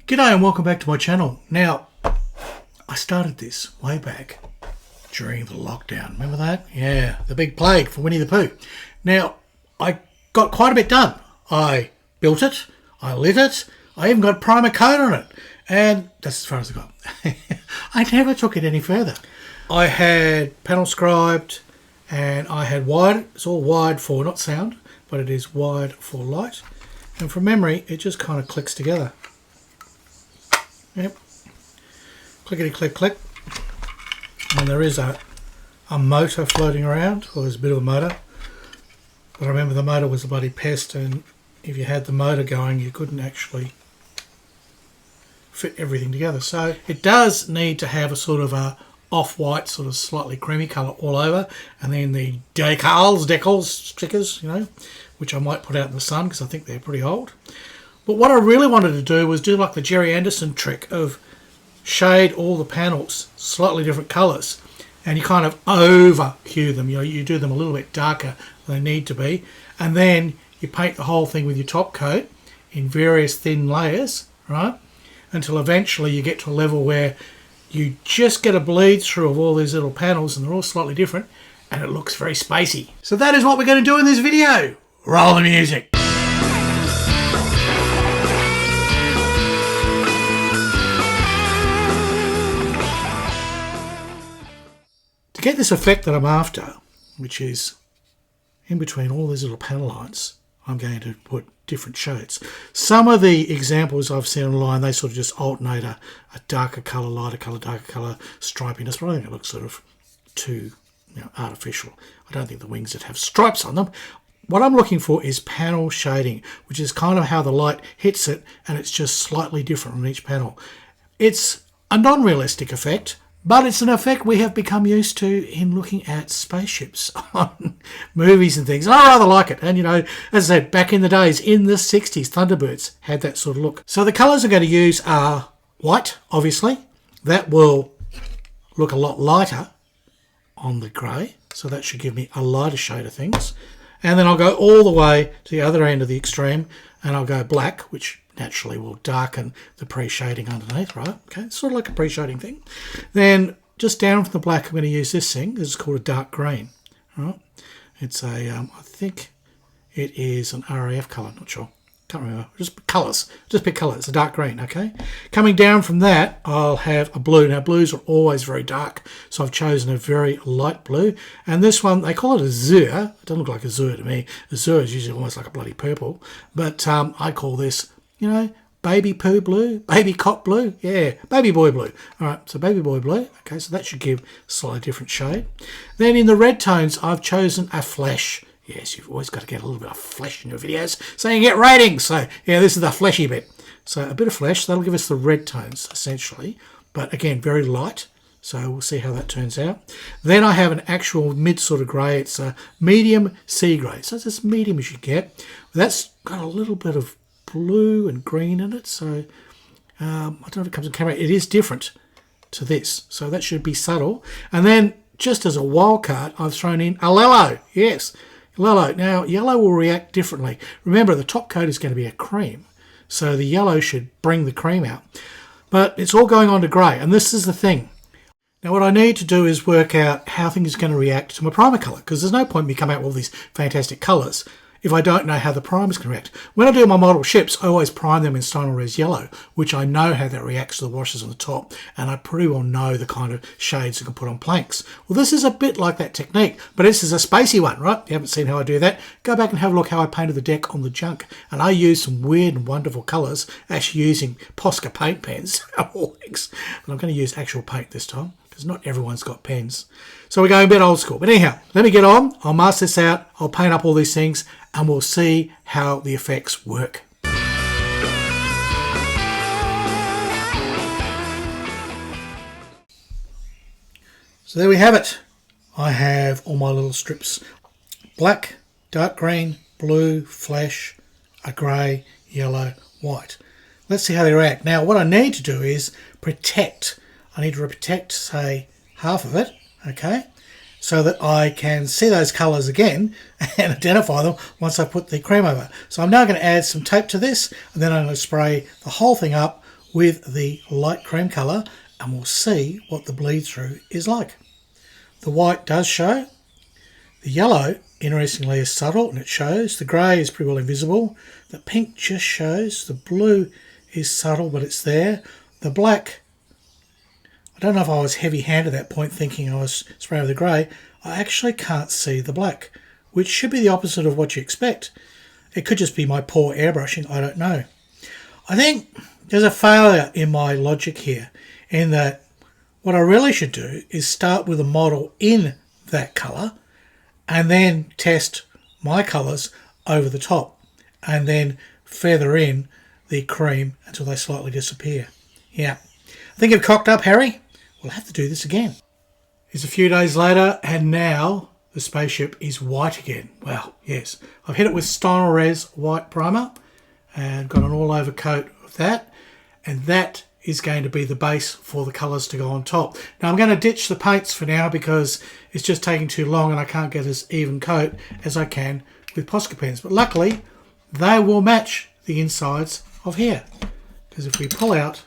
G'day and welcome back to my channel. Now, I started this way back during the lockdown. Remember that? Yeah, the big plague for Winnie the Pooh. Now, I got quite a bit done. I built it, I lit it, I even got primer coat on it. And that's as far as I got. I never took it any further. I had panel scribed and I had wide. It's all wide for, not sound, but it is wide for light. And from memory, it just kind of clicks together. Yep. Clickety click click. And there is a motor floating around, or there's a bit of a motor. But I remember the motor was a bloody pest, and if you had the motor going, you couldn't actually fit everything together. So it does need to have a sort of a off-white, sort of slightly creamy colour all over, and then the decals, stickers, you know, which I might put out in the sun because I think they're pretty old. But what I really wanted to do was do like the Jerry Anderson trick of shade all the panels slightly different colours, and you kind of over hue them. You know, you do them a little bit darker than they need to be, and then you paint the whole thing with your top coat in various thin layers, right? Until eventually you get to a level where you just get a bleed through of all these little panels, and they're all slightly different, and it looks very spacey. So that is what we're going to do in this video. Roll the music. To get this effect that I'm after, which is in between all these little panel lines, I'm going to put different shades. Some of the examples I've seen online, they sort of just alternate a darker colour, lighter colour, darker colour, stripiness, but I think it looks sort of too, you know, artificial. I don't think the wings that have stripes on them. What I'm looking for is panel shading, which is kind of how the light hits it, and it's just slightly different on each panel. It's a non-realistic effect, but it's an effect we have become used to in looking at spaceships on movies and things. And I rather like it. And, you know, as I said, back in the days, in the 60s, Thunderbirds had that sort of look. So the colours I'm going to use are white, obviously. That will look a lot lighter on the grey. So that should give me a lighter shade of things. And then I'll go all the way to the other end of the extreme, and I'll go black, which naturally will darken the pre-shading underneath, right? Okay, it's sort of like a pre-shading thing. Then just down from the black, I'm going to use this thing. This is called a dark green, right? It's a, I think it is an RAF colour, not sure. Can't remember. Just colours. Just pick colour. It's a dark green, okay? Coming down from that, I'll have a blue. Now, blues are always very dark, so I've chosen a very light blue. And this one, they call it azure. It doesn't look like azure to me. Azure is usually almost like a bloody purple. But I call this, you know, baby poo blue, baby cop blue. Yeah, baby boy blue. All right, so baby boy blue. Okay, so that should give a slightly different shade. Then in the red tones, I've chosen a flesh. Yes, you've always got to get a little bit of flesh in your videos so you get ratings. So, yeah, this is the fleshy bit. So a bit of flesh, that'll give us the red tones, essentially. But, again, very light. So we'll see how that turns out. Then I have an actual mid sort of grey. It's a medium sea grey. So it's as medium as you get. That's got a little bit of blue and green in it. So I don't know if it comes in camera. It is different to this. So that should be subtle. And then, just as a wild card, I've thrown in a yellow. Yes. Yellow. Now, yellow will react differently. Remember, the top coat is going to be a cream, so the yellow should bring the cream out. But it's all going on to grey, and this is the thing. Now, what I need to do is work out how things are going to react to my primer colour, because there's no point in me coming out with all these fantastic colours if I don't know how the primer's going to react. When I do my model ships, I always prime them in Stone Res Yellow, which I know how that reacts to the washes on the top, and I pretty well know the kind of shades I can put on planks. Well, this is a bit like that technique, but this is a spacey one, right? You haven't seen how I do that? Go back and have a look how I painted the deck on the junk, and I used some weird and wonderful colours, actually using Posca paint pens, always. But I'm going to use actual paint this time, because not everyone's got pens. So we're going a bit old school. But anyhow, let me get on. I'll mask this out. I'll paint up all these things, and we'll see how the effects work. So there we have it. I have all my little strips. Black, dark green, blue, flesh, a grey, yellow, white. Let's see how they react. Now, what I need to do is protect. I need to protect, say, half of it, okay, so that I can see those colours again and identify them once I put the cream over. So I'm now going to add some tape to this, and then I'm going to spray the whole thing up with the light cream colour and we'll see what the bleed through is like. The white does show. The yellow, interestingly, is subtle and it shows. The grey is pretty well invisible. The pink just shows. The blue is subtle, but it's there. The black, I don't know if I was heavy-handed at that point thinking I was spraying with the grey. I actually can't see the black, which should be the opposite of what you expect. It could just be my poor airbrushing, I don't know. I think there's a failure in my logic here in that what I really should do is start with a model in that colour and then test my colours over the top and then feather in the cream until they slightly disappear. Yeah, I think you've cocked up, Harry. We'll have to do this again. It's a few days later and now the spaceship is white again. Well, yes, I've hit it with Stynylrez white primer and got an all-over coat of that, and that is going to be the base for the colours to go on top. Now I'm going to ditch the paints for now because it's just taking too long and I can't get as even coat as I can with Posca pens, but luckily they will match the insides of here, because if we pull out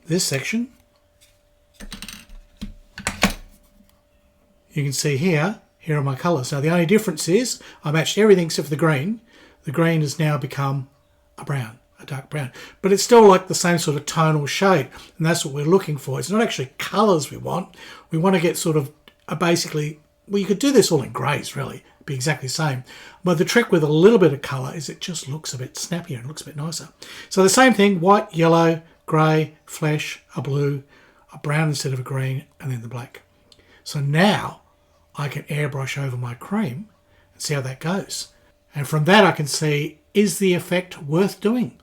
this section, you can see here are my colours. Now the only difference is I matched everything except for the green. The green has now become a brown, a dark brown, but it's still like the same sort of tonal shade, and that's what we're looking for. It's not actually colours we want. We want to get sort of basically, well, you could do this all in greys really, be exactly the same, but the trick with a little bit of colour is it just looks a bit snappier and looks a bit nicer. So the same thing, white, yellow, grey, flesh, a blue, a brown instead of a green, and then the black. So now I can airbrush over my cream and see how that goes. And from that I can see, is the effect worth doing?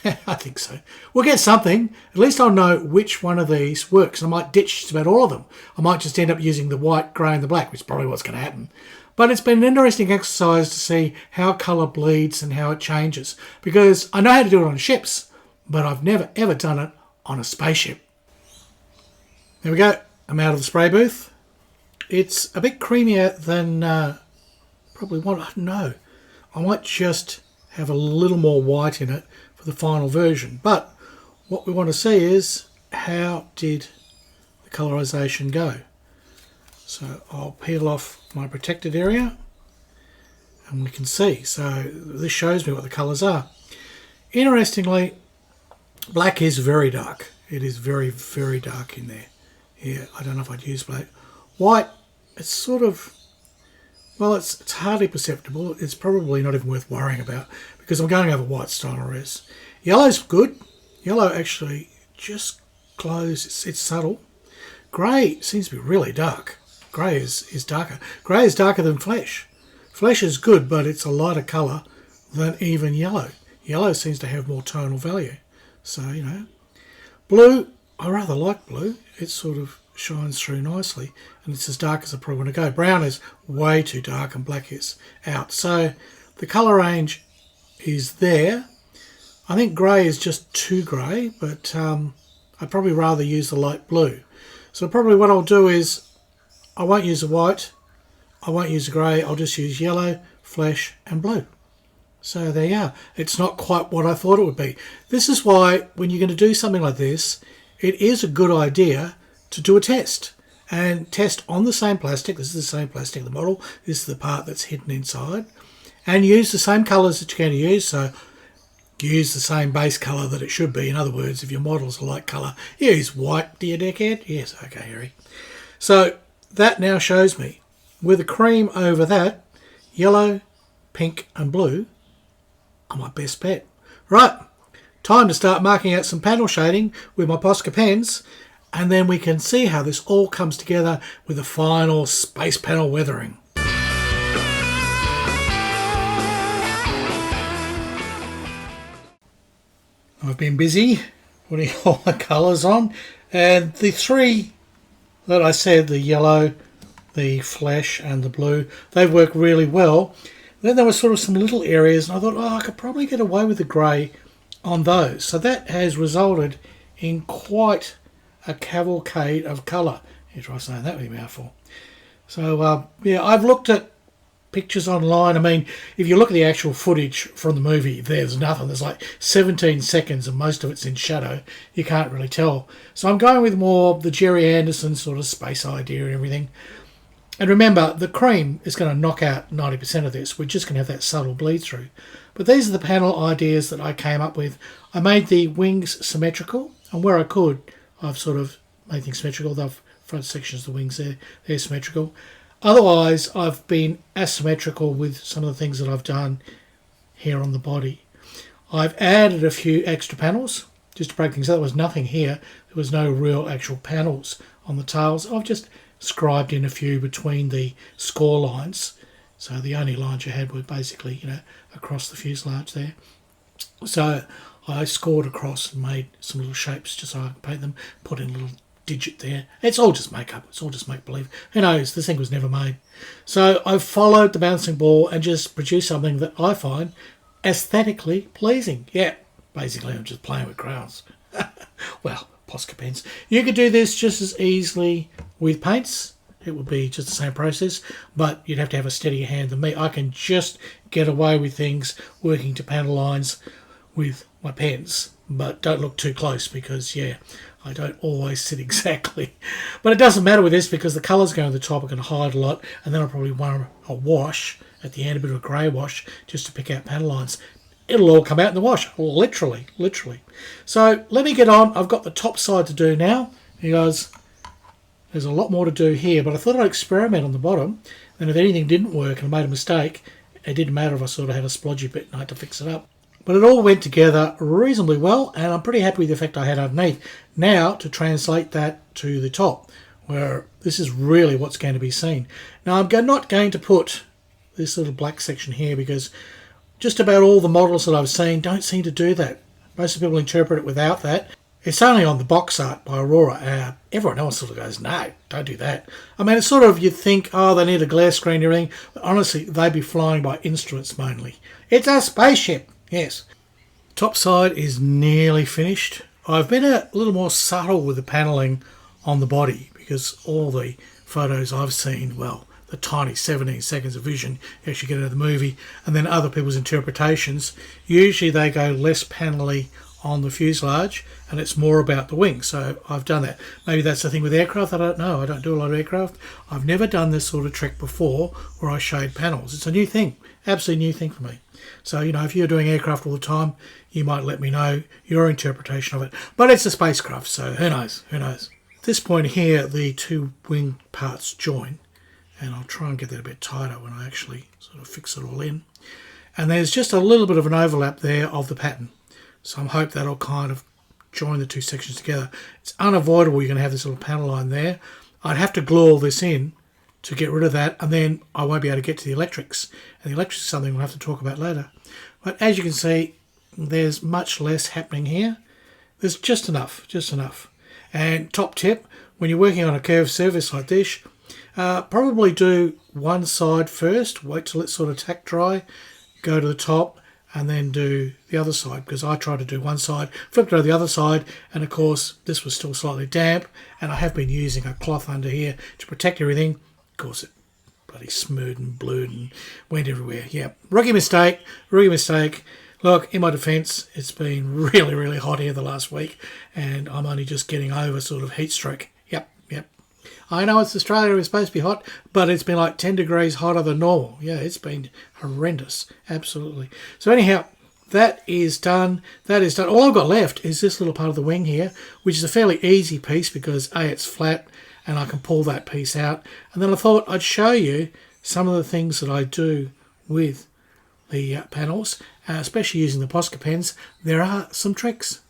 I think so. We'll get something. At least I'll know which one of these works. I might ditch just about all of them. I might just end up using the white, grey and the black, which is probably what's going to happen. But it's been an interesting exercise to see how colour bleeds and how it changes. Because I know how to do it on ships, but I've never ever done it on a spaceship. There we go. I'm out of the spray booth. It's a bit creamier than probably what I know. I might just have a little more white in it for the final version. But what we want to see is how did the colorization go. So I'll peel off my protected area and we can see. So this shows me what the colors are. Interestingly, black is very dark. It is very, very dark in there. Yeah, I don't know if I'd use black. White, it's sort of, well, it's hardly perceptible. It's probably not even worth worrying about because I'm going over white Stynylrez. Yellow's good. Yellow actually just glows. It's subtle. Grey seems to be really dark. Grey is darker. Grey is darker than flesh. Flesh is good, but it's a lighter colour than even yellow. Yellow seems to have more tonal value. So, you know. Blue, I rather like blue. It sort of shines through nicely and it's as dark as I probably want to go. Brown is way too dark and black is out. So the colour range is there. I think grey is just too grey, but I'd probably rather use the light blue. So probably what I'll do is I won't use the white, I won't use the grey, I'll just use yellow, flesh and blue. So there you are. It's not quite what I thought it would be. This is why when you're going to do something like this, it is a good idea to do a test and test on the same plastic. This is the same plastic, the model. This is the part that's hidden inside, and use the same colours that you're going to use. So use the same base colour that it should be. In other words, if your model's a light colour, use white, do you dickhead? Yes, okay, Harry. So that now shows me with a cream over that, yellow, pink and blue are my best bet. Right, time to start marking out some panel shading with my Posca pens, and then we can see how this all comes together with the final space panel weathering. I've been busy putting all the colours on, and the three that I said, the yellow, the flesh and the blue, they work really well. Then there were sort of some little areas and I thought, oh, I could probably get away with the grey on those. So that has resulted in quite a cavalcade of colour. You try saying that with your mouthful. So yeah, I've looked at pictures online. I mean, if you look at the actual footage from the movie, there's nothing. There's like 17 seconds and most of it's in shadow. You can't really tell. So I'm going with more the Jerry Anderson sort of space idea and everything. And remember, the cream is going to knock out 90% of this. We're just going to have that subtle bleed through. But these are the panel ideas that I came up with. I made the wings symmetrical, and where I could, I've sort of made things symmetrical. The front sections of the wings there, they're symmetrical. Otherwise, I've been asymmetrical with some of the things that I've done here on the body. I've added a few extra panels just to break things up. There was nothing here. There was no real actual panels on the tails. I've just scribed in a few between the score lines. So the only lines you had were basically, across the fuselage there. So I scored across and made some little shapes just so I could paint them, put in a little digit there. It's all just makeup. It's all just make-believe. Who knows? This thing was never made. So I've followed the bouncing ball and just produced something that I find aesthetically pleasing. Yeah, basically I'm just playing with crayons. Well, Posca pens. You could do this just as easily with paints. It would be just the same process, but you'd have to have a steadier hand than me. I can just get away with things working to panel lines with my pens, but don't look too close because, yeah, I don't always sit exactly. But it doesn't matter with this because the colours going to the top are going to hide a lot, and then I'll probably want a wash at the end, a bit of a grey wash, just to pick out panel lines. It'll all come out in the wash, literally. So let me get on. I've got the top side to do now. You guys, there's a lot more to do here, but I thought I'd experiment on the bottom, and if anything didn't work and I made a mistake, it didn't matter if I sort of had a splodgy bit and I had to fix it up. But it all went together reasonably well, and I'm pretty happy with the effect I had underneath. Now to translate that to the top, where this is really what's going to be seen. Now I'm not going to put this little black section here because just about all the models that I've seen don't seem to do that. Most people interpret it without that. It's only on the box art by Aurora. Everyone else sort of goes, no, don't do that. I mean, it's sort of, you'd think, oh, they need a glare screen and everything. But honestly, they'd be flying by instruments mainly. It's a spaceship, yes. Top side is nearly finished. I've been a little more subtle with the panelling on the body because all the photos I've seen, well, the tiny 17 seconds of vision you actually get out of the movie, and then other people's interpretations, usually they go less panelly on the fuselage and it's more about the wing. So I've done that. Maybe that's the thing with aircraft. I don't know. I don't do a lot of aircraft. I've never done this sort of trick before where I shade panels. It's a new thing, absolutely new thing for me. So, if you're doing aircraft all the time, you might let me know your interpretation of it. But it's a spacecraft, so who knows? At this point here, the two wing parts join, and I'll try and get that a bit tighter when I actually sort of fix it all in. And there's just a little bit of an overlap there of the pattern. So I hope that'll kind of join the two sections together. It's unavoidable you're going to have this little panel line there. I'd have to glue all this in to get rid of that, and then I won't be able to get to the electrics. And the electrics is something we'll have to talk about later. But as you can see, there's much less happening here. There's just enough. And top tip, when you're working on a curved surface like this, probably do one side first, wait till it's sort of tack dry, go to the top, and then do the other side, because I tried to do one side, flipped it to the other side, and of course this was still slightly damp, and I have been using a cloth under here to protect everything. Of course it bloody smeared and blued and went everywhere. Yeah, rookie mistake. Look, in my defence, it's been really hot here the last week, and I'm only just getting over sort of heat stroke. Yep. I know it's Australia, it's supposed to be hot, but it's been like 10 degrees hotter than normal. Yeah, it's been horrendous, absolutely. So anyhow, that is done. All I've got left is this little part of the wing here, which is a fairly easy piece because A, it's flat, and I can pull that piece out. And then I thought I'd show you some of the things that I do with the panels, especially using the Posca pens. There are some tricks.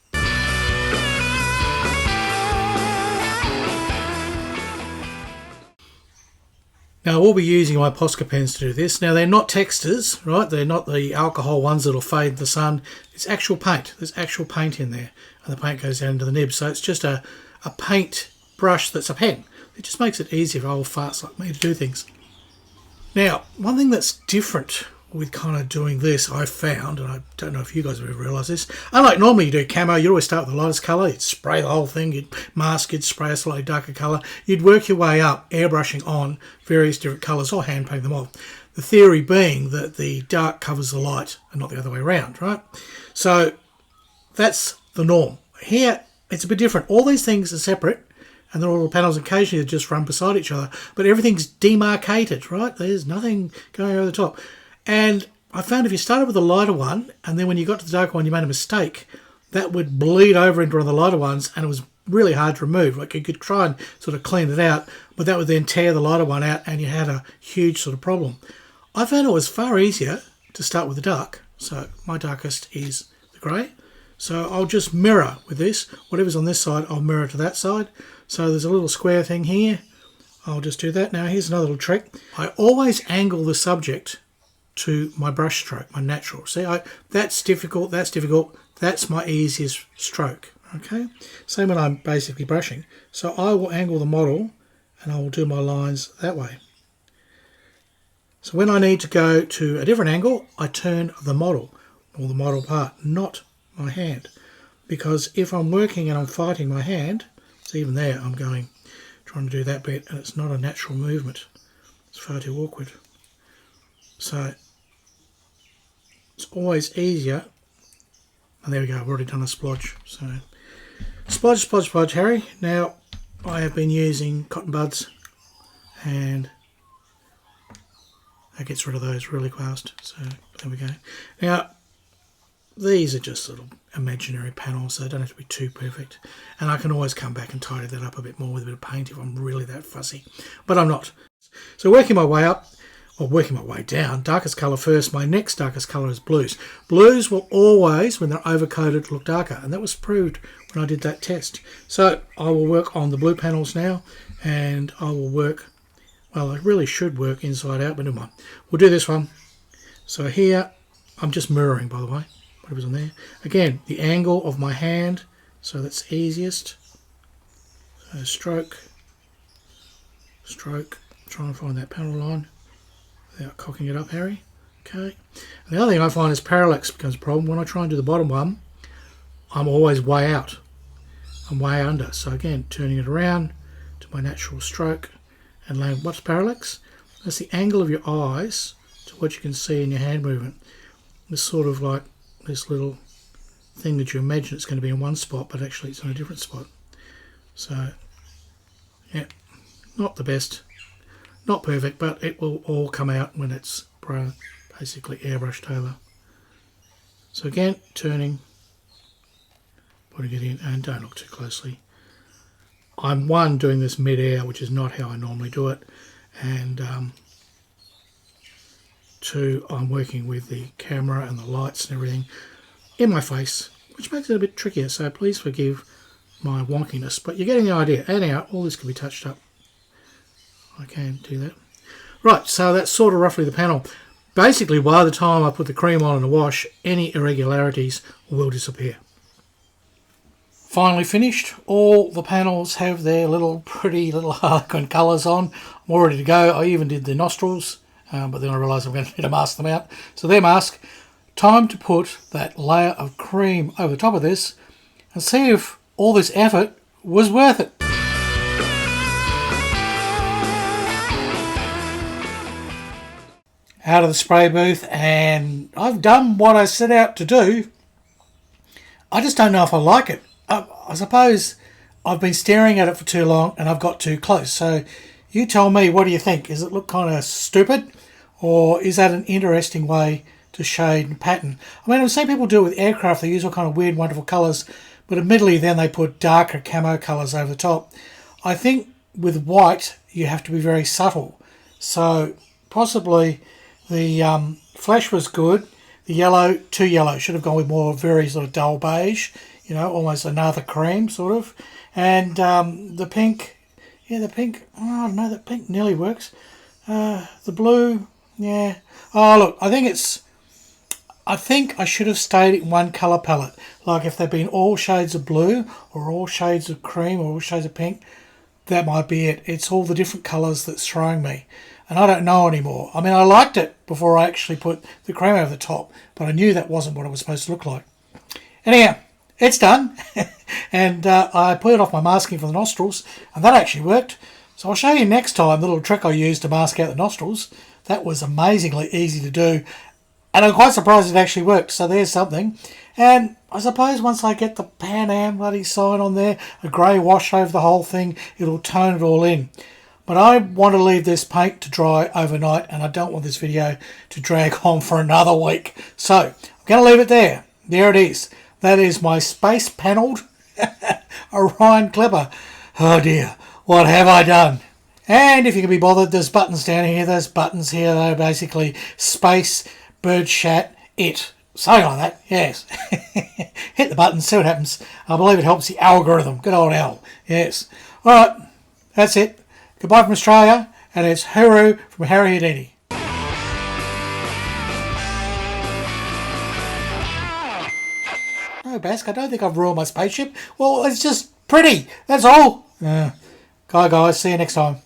Now, we'll be using my Posca pens to do this. Now, they're not textures, right? They're not the alcohol ones that'll fade in the sun. It's actual paint. There's actual paint in there, and the paint goes down into the nib. So it's just a paint brush that's a pen. It just makes it easier for old farts like me to do things. Now, one thing that's different with kind of doing this, I found, and I don't know if you guys have ever realised this, unlike normally you do camo, you'd always start with the lightest colour, you'd spray the whole thing, you'd mask, you'd spray a slightly darker colour, you'd work your way up, airbrushing on various different colours or hand paint them off. The theory being that the dark covers the light and not the other way around, right? So that's the norm. Here, it's a bit different. All these things are separate, and they're all the panels occasionally just run beside each other, but everything's demarcated, right? There's nothing going over the top. And I found if you started with the lighter one, and then when you got to the darker one, you made a mistake, that would bleed over into one of the lighter ones, and it was really hard to remove. Like, you could try and sort of clean it out, but that would then tear the lighter one out, and you had a huge sort of problem. I found it was far easier to start with the dark. So my darkest is the grey. So I'll just mirror with this. Whatever's on this side, I'll mirror to that side. So there's a little square thing here. I'll just do that. Now here's another little trick. I always angle the subject to my brush stroke, my natural. See, that's difficult, that's difficult. That's my easiest stroke. Okay, same when I'm basically brushing. So I will angle the model and I will do my lines that way. So when I need to go to a different angle, I turn the model, or the model part, not my hand. Because if I'm working and I'm fighting my hand, so even there I'm trying to do that bit, and it's not a natural movement. It's far too awkward. So it's always easier. And there we go, I've already done a splodge. So splodge, splodge, splodge, Harry. Now I have been using cotton buds, and that gets rid of those really fast. So there we go. Now these are just little imaginary panels, so they don't have to be too perfect. And I can always come back and tidy that up a bit more with a bit of paint if I'm really that fussy. But I'm not. So working my way up, or working my way down, darkest colour first. My next darkest colour is blues. Blues will always, when they're overcoated, look darker. And that was proved when I did that test. So I will work on the blue panels now, and I will work, well, I really should work inside out, but never mind. We'll do this one. So here, I'm just mirroring, by the way, whatever's on there. Again, the angle of my hand, so that's easiest. So stroke, stroke, trying to find that panel line without cocking it up, Harry. Okay. And the other thing I find is parallax becomes a problem. When I try and do the bottom one, I'm always way out. I'm way under. So again, turning it around to my natural stroke and laying, what's parallax? That's the angle of your eyes to what you can see in your hand movement. It's sort of like this little thing that you imagine it's going to be in one spot, but actually it's in a different spot. So, yeah, not the best. Not perfect, but it will all come out when it's basically airbrushed over. So again, turning, putting it in, and don't look too closely. I'm doing this mid-air, which is not how I normally do it, and two, I'm working with the camera and the lights and everything in my face, which makes it a bit trickier, so please forgive my wonkiness, but you're getting the idea. Anyhow, all this can be touched up. I can do that. Right, so that's sort of roughly the panel. Basically, by the time I put the cream on in the wash, any irregularities will disappear. Finally finished. All the panels have their little pretty little harlequin colours on. I'm all ready to go. I even did the nostrils, but then I realised I'm going to need to mask them out. So they're masked. Time to put that layer of cream over the top of this and see if all this effort was worth it. Out of the spray booth, and I've done what I set out to do. I just don't know if I like it. I suppose I've been staring at it for too long and I've got too close. So you tell me, what do you think? Does it look kind of stupid, or is that an interesting way to shade and pattern? I mean, I've seen people do it with aircraft. They use all kind of weird, wonderful colours, but admittedly then they put darker camo colours over the top. I think with white you have to be very subtle. So possibly the flash was good. The yellow, too yellow. Should have gone with more very sort of dull beige, you know, almost another cream sort of. And the pink, yeah, the pink, oh, I don't know, that pink nearly works. The blue, yeah. Oh, look, I think I should have stayed in one colour palette. Like if they'd been all shades of blue or all shades of cream or all shades of pink, that might be it. It's all the different colours that's throwing me. And I don't know anymore. I mean, I liked it before I actually put the cream over the top, but I knew that wasn't what it was supposed to look like. Anyhow, it's done. And I put it off my masking for the nostrils, and that actually worked. So I'll show you next time the little trick I used to mask out the nostrils. That was amazingly easy to do, and I'm quite surprised it actually worked. So there's something. And I suppose once I get the Pan Am bloody sign on there, a grey wash over the whole thing, it'll tone it all in. But I want to leave this paint to dry overnight, and I don't want this video to drag on for another week. So I'm going to leave it there. There it is. That is my space panelled Orion Clipper. Oh dear, what have I done? And if you can be bothered, there's buttons down here. Those buttons here, they're basically space, bird chat, it. Something like that, yes. Hit the button, see what happens. I believe it helps the algorithm. Good old Al, yes. All right, that's it. Goodbye from Australia, and it's hooroo from Harry Houdini. No, Bask, I don't think I've ruined my spaceship. Well, it's just pretty, that's all. Guys, see you next time.